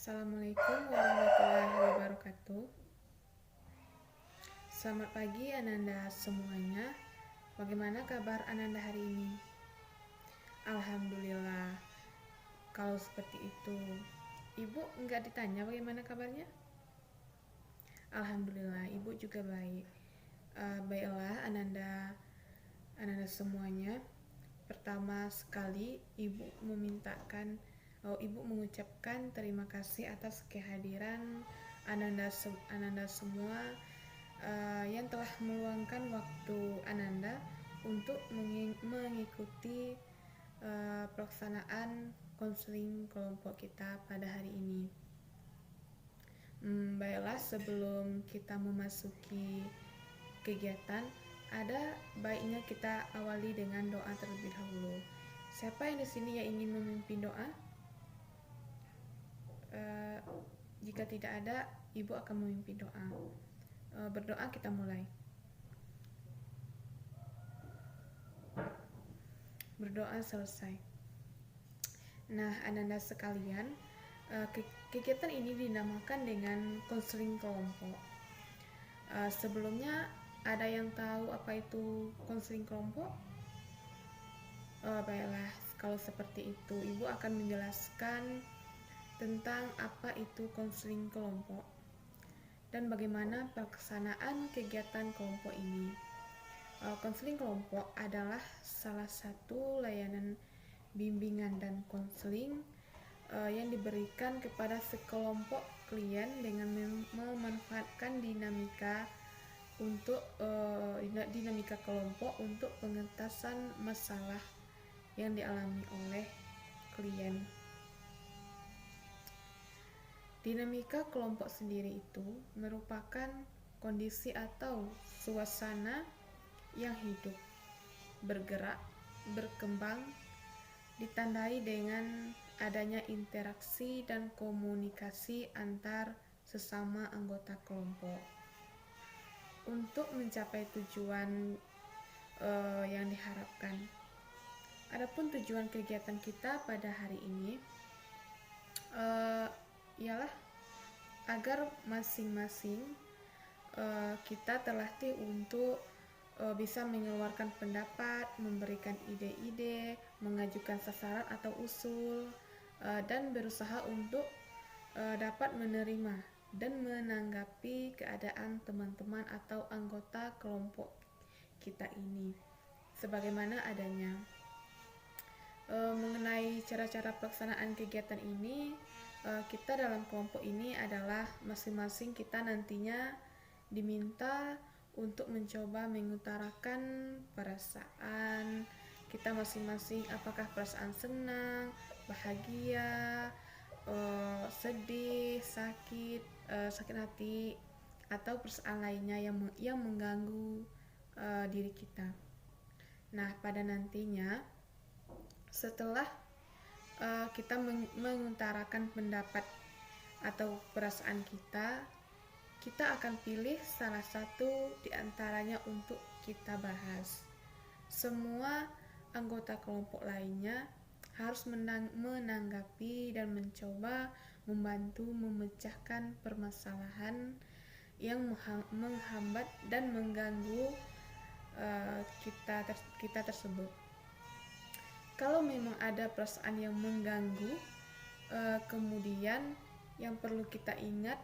Assalamualaikum warahmatullahi wabarakatuh. Selamat pagi Ananda semuanya. Bagaimana kabar Ananda hari ini? Alhamdulillah. Kalau seperti itu, Ibu nggak ditanya bagaimana kabarnya? Alhamdulillah, Ibu juga baik. Baiklah Ananda semuanya. Pertama sekali, Ibu mengucapkan terima kasih atas kehadiran Ananda semua yang telah meluangkan waktu Ananda untuk mengikuti pelaksanaan konseling kelompok kita pada hari ini. Baiklah, sebelum kita memasuki kegiatan, ada baiknya kita awali dengan doa terlebih dahulu. Siapa yang di sini yang ingin memimpin doa? Jika tidak ada, Ibu akan memimpin doa. Berdoa, kita mulai. Berdoa selesai. Nah, Ananda sekalian, kegiatan ini dinamakan dengan konseling kelompok. Sebelumnya, ada yang tahu apa itu konseling kelompok? Baiklah, kalau seperti itu, Ibu akan menjelaskan tentang apa itu konseling kelompok dan bagaimana pelaksanaan kegiatan kelompok ini. Konseling kelompok adalah salah satu layanan bimbingan dan konseling yang diberikan kepada sekelompok klien dengan memanfaatkan dinamika kelompok untuk pengentasan masalah yang dialami oleh klien. Dinamika kelompok sendiri itu merupakan kondisi atau suasana yang hidup, bergerak, berkembang, ditandai dengan adanya interaksi dan komunikasi antar sesama anggota kelompok untuk mencapai tujuan yang diharapkan. Adapun tujuan kegiatan kita pada hari ini ialah agar masing-masing kita terlatih untuk bisa mengeluarkan pendapat, memberikan ide-ide, mengajukan sasaran atau usul, dan berusaha untuk dapat menerima dan menanggapi keadaan teman-teman atau anggota kelompok kita ini sebagaimana adanya. Mengenai cara-cara pelaksanaan kegiatan ini, kita dalam kelompok ini adalah masing-masing kita nantinya diminta untuk mencoba mengutarakan perasaan kita masing-masing, apakah perasaan senang, bahagia, sedih, sakit hati, atau perasaan lainnya yang mengganggu diri kita. Nah, pada nantinya setelah kita mengutarakan pendapat atau perasaan kita akan pilih salah satu di antaranya untuk kita bahas. Semua anggota kelompok lainnya harus menanggapi dan mencoba membantu memecahkan permasalahan yang menghambat dan mengganggu kita tersebut. Kalau memang ada perasaan yang mengganggu, kemudian yang perlu kita ingat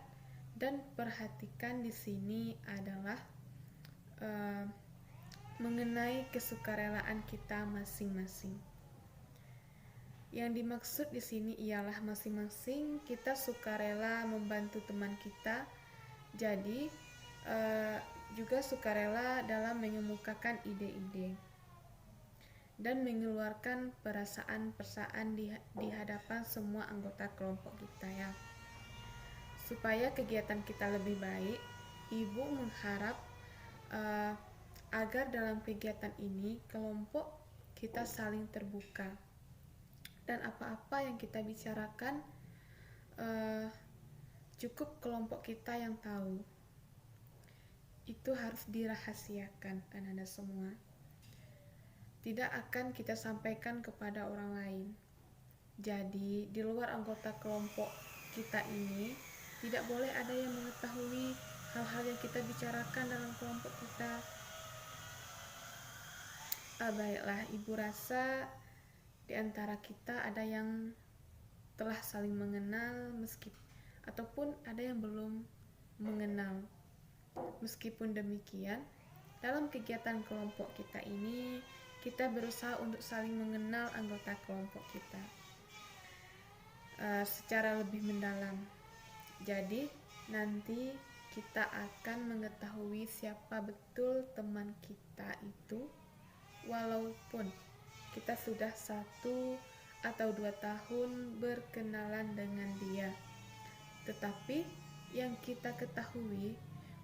dan perhatikan di sini adalah mengenai kesukarelaan kita masing-masing. Yang dimaksud di sini ialah masing-masing kita sukarela membantu teman kita, jadi juga sukarela dalam mengemukakan ide-ide dan mengeluarkan perasaan-perasaan di hadapan semua anggota kelompok kita ya. Supaya kegiatan kita lebih baik, Ibu mengharap agar dalam kegiatan ini kelompok kita saling terbuka dan apa-apa yang kita bicarakan cukup kelompok kita yang tahu. Itu harus dirahasiakan Anda semua. Tidak akan kita sampaikan kepada orang lain. Jadi, di luar anggota kelompok kita ini tidak boleh ada yang mengetahui hal-hal yang kita bicarakan dalam kelompok kita. Baiklah, Ibu rasa di antara kita ada yang telah saling mengenal ataupun ada yang belum mengenal. Meskipun demikian, dalam kegiatan kelompok kita ini, kita berusaha untuk saling mengenal anggota kelompok kita secara lebih mendalam. Jadi, nanti kita akan mengetahui siapa betul teman kita itu, walaupun kita sudah 1 atau 2 tahun berkenalan dengan dia. Tetapi yang kita ketahui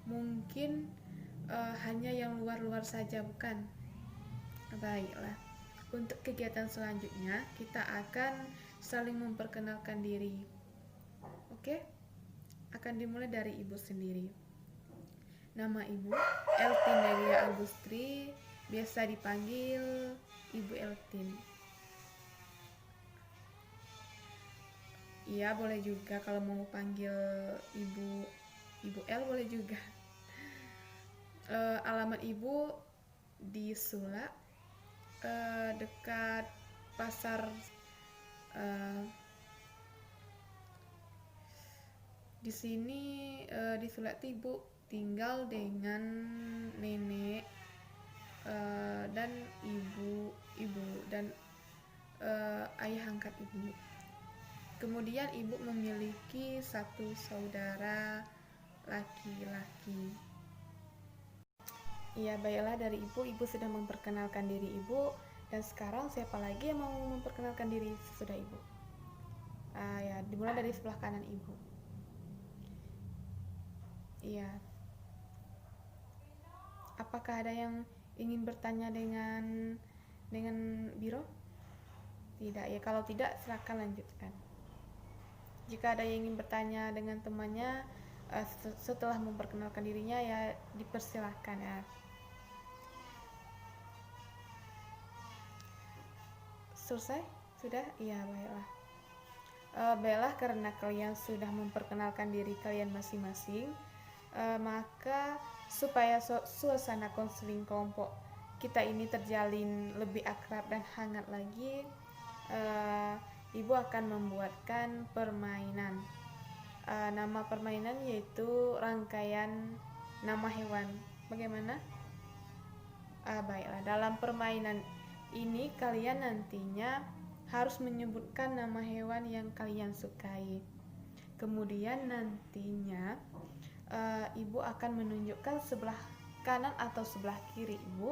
mungkin hanya yang luar-luar saja, bukan? Baiklah, untuk kegiatan selanjutnya kita akan saling memperkenalkan diri. Oke? Akan dimulai dari Ibu sendiri. Nama Ibu Eltin Delia Agustri, biasa dipanggil Ibu Eltin. Iya, boleh juga kalau mau panggil Ibu L boleh juga. Alamat Ibu di Sula, dekat pasar di sini di Sula Ibu tinggal dengan nenek dan ibu dan ayah angkat Ibu. Kemudian Ibu memiliki 1 saudara laki-laki. Iya, baiklah, dari Ibu sudah memperkenalkan diri Ibu, dan sekarang siapa lagi yang mau memperkenalkan diri sesudah Ibu? Ya, dimulai dari sebelah kanan Ibu. Iya. Apakah ada yang ingin bertanya dengan Biro? Tidak ya, kalau tidak silakan lanjutkan. Jika ada yang ingin bertanya dengan temannya setelah memperkenalkan dirinya, ya dipersilahkan ya. Selesai? Sudah? Iya, baiklah. Baiklah, karena kalian sudah memperkenalkan diri kalian masing-masing, maka supaya suasana konseling kelompok kita ini terjalin lebih akrab dan hangat lagi, Ibu akan membuatkan permainan. Nama permainan yaitu rangkaian nama hewan. Bagaimana? Baiklah, dalam permainan ini kalian nantinya harus menyebutkan nama hewan yang kalian sukai. Kemudian nantinya Ibu akan menunjukkan sebelah kanan atau sebelah kiri Ibu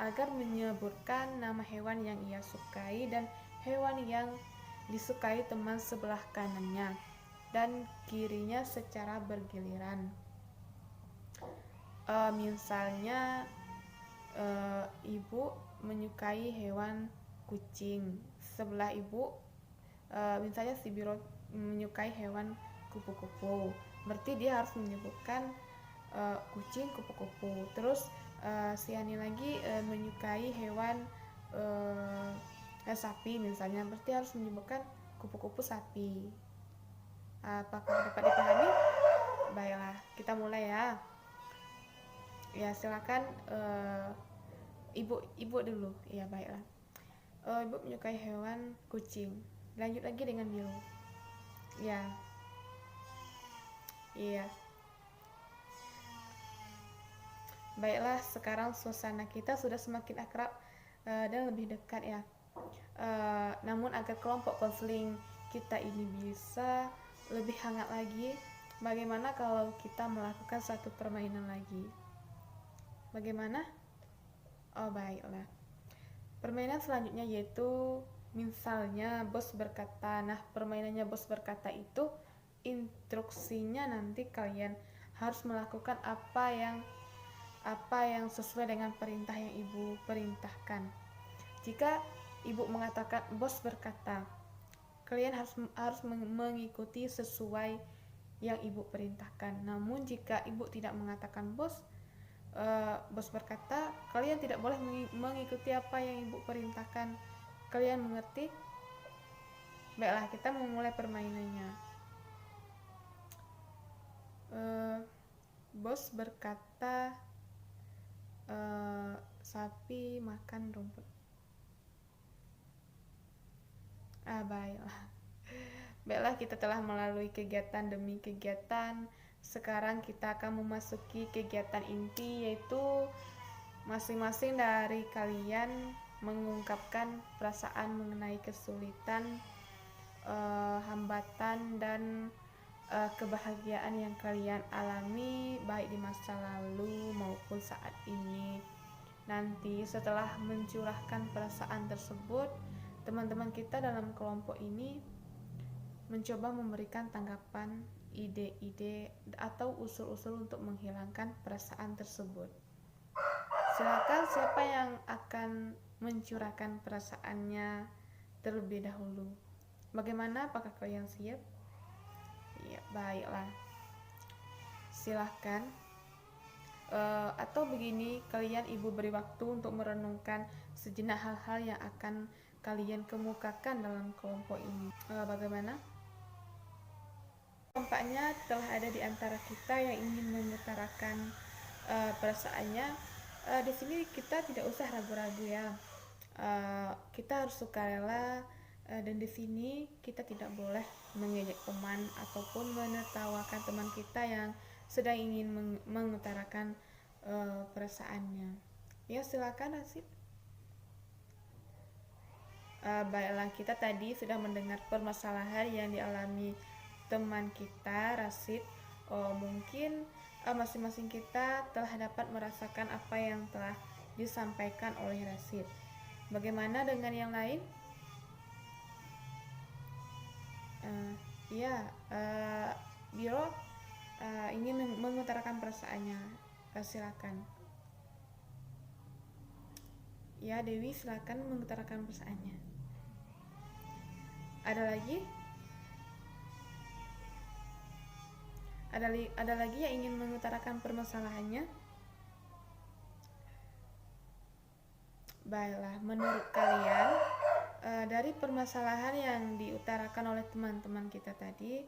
agar menyebutkan nama hewan yang ia sukai dan hewan yang disukai teman sebelah kanannya dan kirinya secara bergiliran. Misalnya Ibu menyukai hewan kucing, sebelah Ibu misalnya si Biro menyukai hewan kupu-kupu, berarti dia harus menyebutkan kucing, kupu-kupu. Terus si Ani lagi menyukai hewan sapi misalnya, berarti harus menyebutkan kupu-kupu sapi. Apakah dapat dipahami? Baiklah, kita mulai ya. Ya, silakan ibu dulu. Ya, baiklah. Ibu menyukai hewan kucing. Lanjut lagi dengan Biru. Ya. Iya. Baiklah, sekarang suasana kita sudah semakin akrab dan lebih dekat ya. Namun agar kelompok konseling kita ini bisa lebih hangat lagi, bagaimana kalau kita melakukan satu permainan lagi? Bagaimana? Baiklah. Permainan selanjutnya yaitu misalnya bos berkata. Nah, permainannya bos berkata itu instruksinya nanti kalian harus melakukan apa yang sesuai dengan perintah yang Ibu perintahkan. Jika Ibu mengatakan bos berkata, kalian harus mengikuti sesuai yang Ibu perintahkan. Namun jika Ibu tidak mengatakan bos berkata, kalian tidak boleh mengikuti apa yang Ibu perintahkan. Kalian mengerti? Baiklah, kita memulai permainannya. Uh, Bos berkata, sapi makan rumput. Baiklah. Baiklah, kita telah melalui kegiatan demi kegiatan. Sekarang kita akan memasuki kegiatan inti, yaitu masing-masing dari kalian mengungkapkan perasaan mengenai kesulitan, hambatan, dan kebahagiaan yang kalian alami baik di masa lalu maupun saat ini. Nanti setelah mencurahkan perasaan tersebut, teman-teman kita dalam kelompok ini mencoba memberikan tanggapan, ide-ide, atau usul-usul untuk menghilangkan perasaan tersebut. Silakan, siapa yang akan mencurahkan perasaannya terlebih dahulu? Bagaimana? Apakah kalian siap? Ya, baiklah. Silahkan. Atau begini, kalian ibu beri waktu untuk merenungkan sejenak hal-hal yang akan kalian kemukakan dalam kelompok ini. Bagaimana? Tampaknya telah ada di antara kita yang ingin mengutarakan perasaannya. Di sini kita tidak usah ragu-ragu ya. Kita harus sukarela, dan di sini kita tidak boleh mengejek teman ataupun menertawakan teman kita yang sedang ingin mengutarakan perasaannya. Ya, silakan Rasid. Baiklah, kita tadi sudah mendengar permasalahan yang dialami teman kita Rasid. Mungkin masing-masing kita telah dapat merasakan apa yang telah disampaikan oleh Rasid. Bagaimana dengan yang lain? Biro ingin mengutarakan perasaannya. Silakan. Ya, Dewi, silakan mengutarakan perasaannya. Ada lagi? Ada lagi yang ingin mengutarakan permasalahannya? Baiklah, menurut kalian dari permasalahan yang diutarakan oleh teman-teman kita tadi,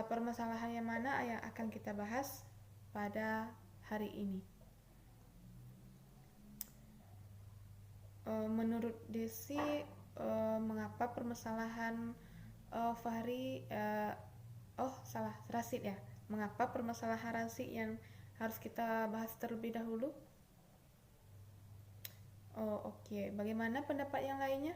permasalahan yang mana yang akan kita bahas pada hari ini? Menurut Desi, mengapa permasalahan Fahri, Rasid ya? Mengapa permasalahan Rasid yang harus kita bahas terlebih dahulu? Oke. Bagaimana pendapat yang lainnya?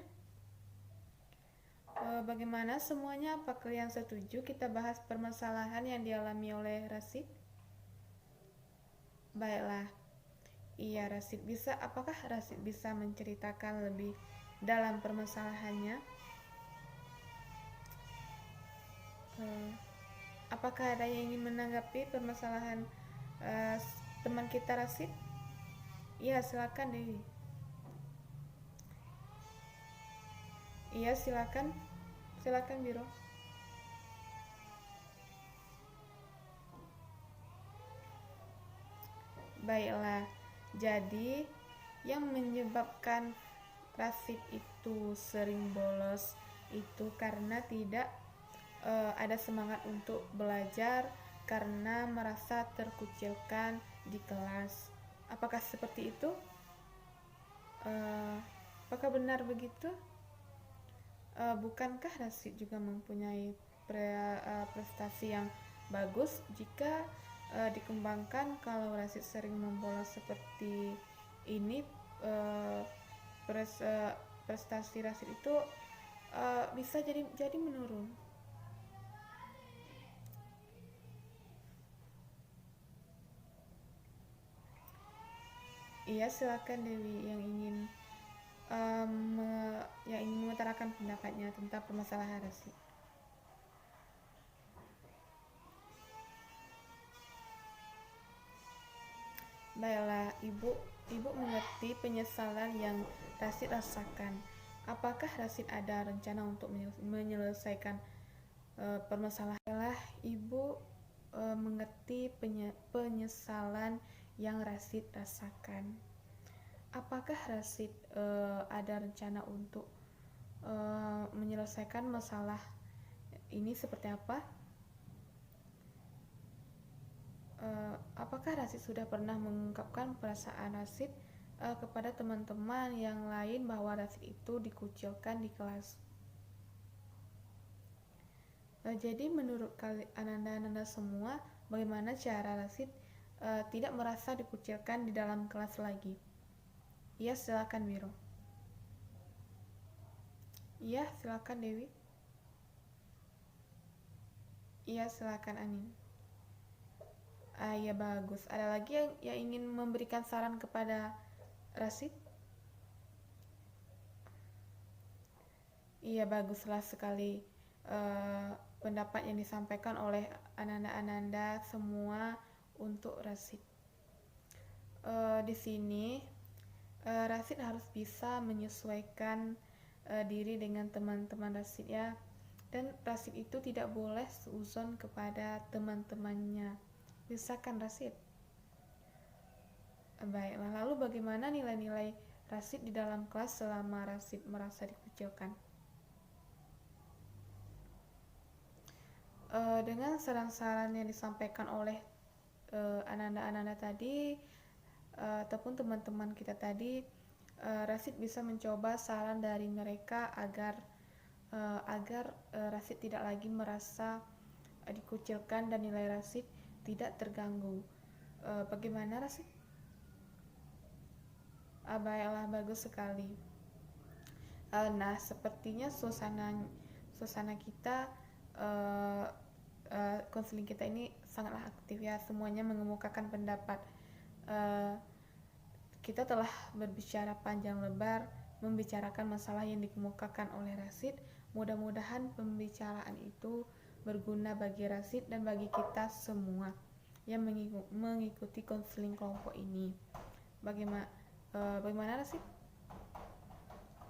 Bagaimana semuanya? Apa kalian setuju kita bahas permasalahan yang dialami oleh Rasid? Baiklah. Iya, Rasid bisa. Apakah Rasid bisa menceritakan lebih dalam permasalahannya? Apakah ada yang ingin menanggapi permasalahan teman kita Rasid? Iya, silakan Dewi. Iya, silakan Biro. Baiklah, jadi yang menyebabkan Rasid itu sering bolos itu karena tidak ada semangat untuk belajar, karena merasa terkucilkan di kelas. Apakah seperti itu? Apakah benar begitu? Bukankah Rasid juga mempunyai prestasi yang bagus jika dikembangkan? Kalau Rasid sering membolos seperti ini, prestasi Rasid itu bisa jadi menurun. Iya, silakan Dewi yang ingin mengutarakan pendapatnya tentang permasalahan Rasid. Baiklah, Ibu mengerti penyesalan yang Rasid rasakan. Apakah Rasid ada rencana untuk menyelesaikan permasalahan? Ibu mengerti penyesalan yang Rasid rasakan. Apakah Rasid ada rencana untuk menyelesaikan masalah ini seperti apa? Apakah Rasid sudah pernah mengungkapkan perasaan Rasid kepada teman-teman yang lain bahwa Rasid itu dikucilkan di kelas? Jadi menurut Ananda semua, bagaimana cara Rasid tidak merasa dikucilkan di dalam kelas lagi? Iya, silakan Biro. Iya, silakan Dewi. Iya, silakan Anin. Iya, bagus. Ada lagi yang ingin memberikan saran kepada Rasid? Iya, baguslah sekali pendapat yang disampaikan oleh Ananda semua untuk Rasid. Di sini Rasid harus bisa menyesuaikan diri dengan teman-teman Rasid ya, dan Rasid itu tidak boleh seuzon kepada teman-temannya. Bisa kan Rasid? Baiklah, lalu bagaimana nilai-nilai Rasid di dalam kelas selama Rasid merasa dikucilkan? Dengan saran-saran yang disampaikan oleh Ananda tadi ataupun teman-teman kita tadi, Rasid bisa mencoba saran dari mereka agar Rasid tidak lagi merasa dikucilkan dan nilai Rasid tidak terganggu. Bagaimana Rasid? Baiklah, bagus sekali. Nah, sepertinya suasana kita konseling kita ini sangatlah aktif ya, semuanya mengemukakan pendapat. Kita telah berbicara panjang lebar membicarakan masalah yang dikemukakan oleh Rasid. Mudah-mudahan pembicaraan itu berguna bagi Rasid dan bagi kita semua yang mengikuti konseling kelompok ini. Bagaimana Rasid?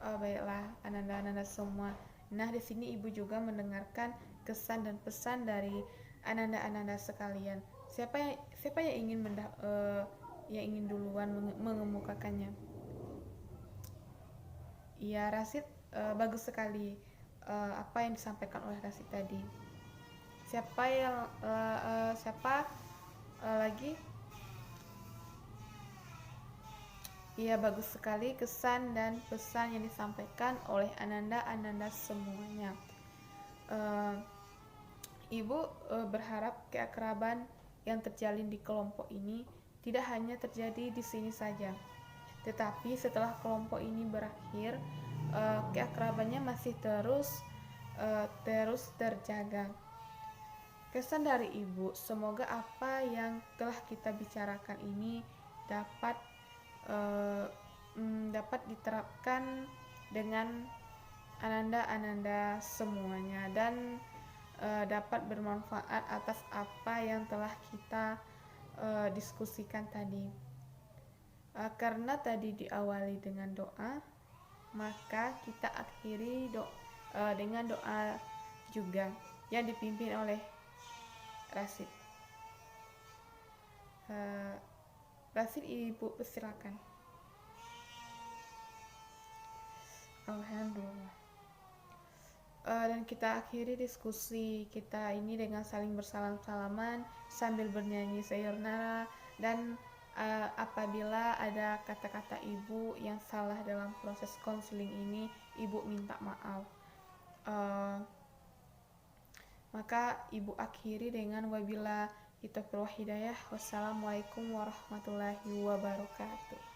Baiklah, Ananda semua. Nah, di sini Ibu juga mendengarkan kesan dan pesan dari Ananda sekalian. Siapa yang ingin duluan mengemukakannya? Iya, Rasid, bagus sekali apa yang disampaikan oleh Rasid tadi. Siapa lagi? Iya, bagus sekali kesan dan pesan yang disampaikan oleh Ananda semuanya. Ibu berharap keakraban yang terjalin di kelompok ini tidak hanya terjadi di sini saja, tetapi setelah kelompok ini berakhir, keakrabannya masih terus terjaga. Kesan dari Ibu, semoga apa yang telah kita bicarakan ini dapat diterapkan dengan Ananda semuanya dan dapat bermanfaat atas apa yang telah kita diskusikan tadi. Karena tadi diawali dengan doa, maka kita akhiri dengan doa juga yang dipimpin oleh Rasid. Rasid, Ibu persilakan. Alhamdulillah. Dan kita akhiri diskusi kita ini dengan saling bersalam-salaman sambil bernyanyi sayonara, dan apabila ada kata-kata Ibu yang salah dalam proses konseling ini, Ibu minta maaf. Maka Ibu akhiri dengan wabillahi taufiq wal hidayah. Wassalamualaikum warahmatullahi wabarakatuh.